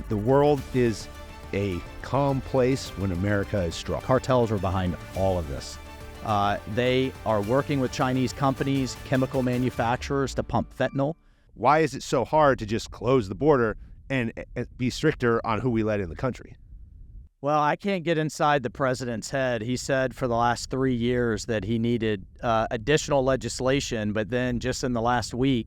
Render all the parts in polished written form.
The world is a calm place when America is strong. Cartels are behind all of this. They are working with Chinese companies, chemical manufacturers to pump fentanyl. Why is it so hard to just close the border and be stricter on who we let in the country? Well, I can't get inside the president's head. He said for the last 3 years that he needed additional legislation, but then just in the last week,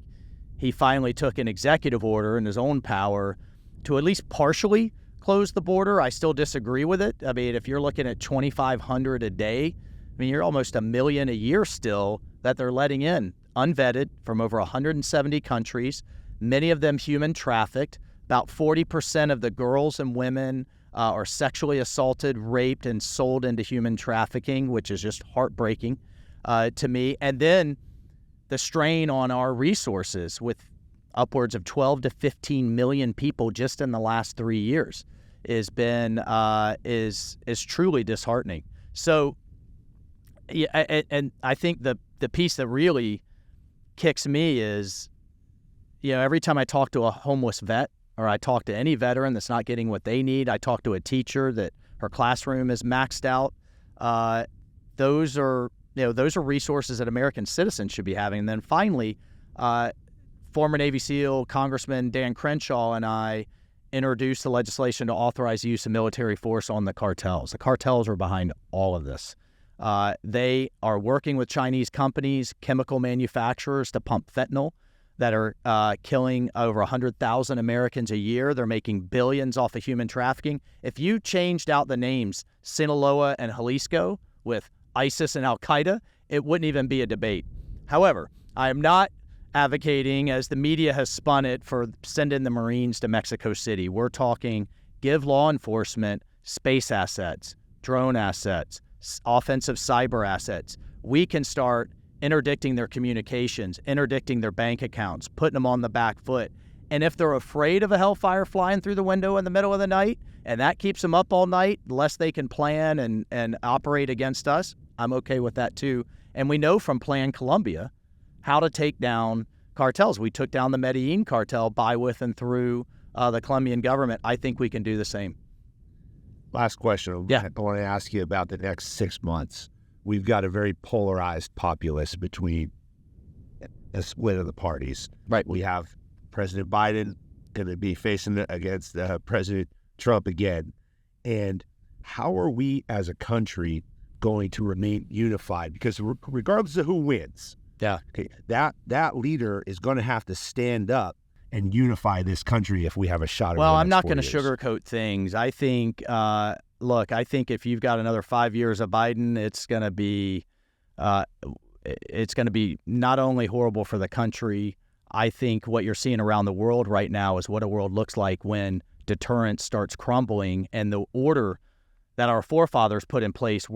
he finally took an executive order in his own power to at least partially close the border. I still disagree with it. I mean, if you're looking at 2,500 a day, I mean, you're almost 1 million a year still that they're letting in, unvetted, from over 170 countries, many of them human trafficked. About 40% of the girls and women are sexually assaulted, raped, and sold into human trafficking, which is just heartbreaking to me. And then the strain on our resources with upwards of 12 to 15 million people just in the last 3 years is truly disheartening. So, yeah, and I think the piece that really kicks me is, every time I talk to a homeless vet or I talk to any veteran that's not getting what they need, I talk to a teacher that her classroom is maxed out. Those are resources that American citizens should be having. And then finally, former Navy SEAL Congressman Dan Crenshaw and I introduced the legislation to authorize the use of military force on the cartels. The cartels are behind all of this. They are working with Chinese companies, chemical manufacturers to pump fentanyl that are killing over 100,000 Americans a year. They're making billions off of human trafficking. If you changed out the names Sinaloa and Jalisco with ISIS and Al-Qaeda, it wouldn't even be a debate. However, I am not advocating, as the media has spun it, for sending the Marines to Mexico City. We're talking give law enforcement space assets, drone assets, offensive cyber assets. We can start interdicting their communications, interdicting their bank accounts, putting them on the back foot. And if they're afraid of a hellfire flying through the window in the middle of the night, and that keeps them up all night, lest they can plan and operate against us, I'm okay with that too. And we know from Plan Colombia how to take down cartels. We took down the Medellin cartel by, with, and through the Colombian government. I think we can do the same. Last question. Yeah. I want to ask you about the next 6 months. We've got a very polarized populace between a split of the parties. Right. We have President Biden going to be facing it against President Trump again. And how are we as a country going to remain unified? Because regardless of who wins, that leader is going to have to stand up and unify this country if we have a shot. Well, I'm not going to sugarcoat things. I think, I think if you've got another 5 years of Biden, it's going to be not only horrible for the country. I think what you're seeing around the world right now is what a world looks like when deterrence starts crumbling and the order that our forefathers put in place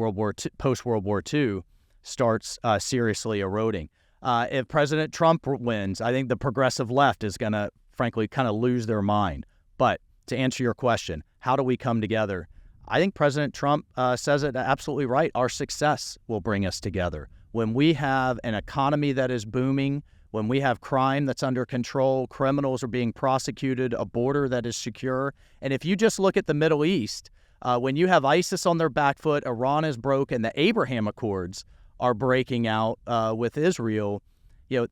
post-World War II starts seriously eroding. If President Trump wins, I think the progressive left is going to, frankly, kind of lose their mind. But to answer your question, how do we come together? I think President Trump says it absolutely right. Our success will bring us together. When we have an economy that is booming, when we have crime that's under control, criminals are being prosecuted, a border that is secure. And if you just look at the Middle East, when you have ISIS on their back foot, Iran is broke, and the Abraham Accords are breaking out with Israel,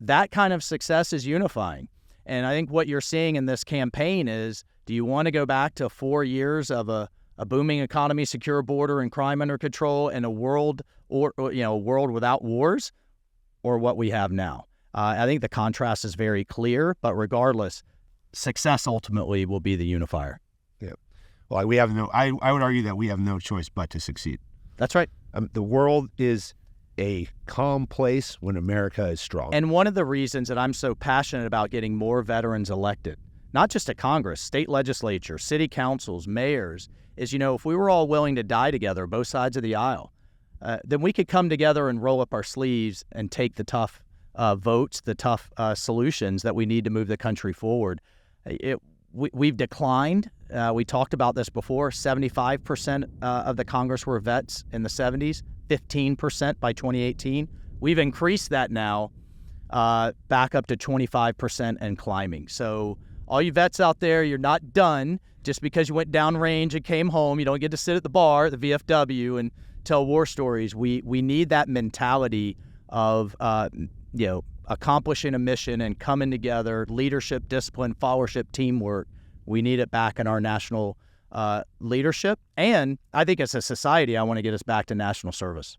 that kind of success is unifying. And I think what you're seeing in this campaign is, do you want to go back to 4 years of a booming economy, secure border, and crime under control, and a world world without wars, or what we have now? I think the contrast is very clear, but regardless, success ultimately will be the unifier. Yeah. Well, I would argue that we have no choice but to succeed. That's right. The world is a calm place when America is strong. And one of the reasons that I'm so passionate about getting more veterans elected, not just to Congress, state legislature, city councils, mayors, is, if we were all willing to die together, both sides of the aisle, then we could come together and roll up our sleeves and take the tough votes, the tough solutions that we need to move the country forward. We've declined. We talked about this before. 75% of the Congress were vets in the 70s, 15% by 2018. We've increased that now back up to 25% and climbing. So all you vets out there, you're not done just because you went downrange and came home, you don't get to sit at the bar at the VFW and tell war stories. We need that mentality of accomplishing a mission and coming together, leadership, discipline, followership, teamwork. We need it back in our national leadership. And I think as a society, I want to get us back to national service.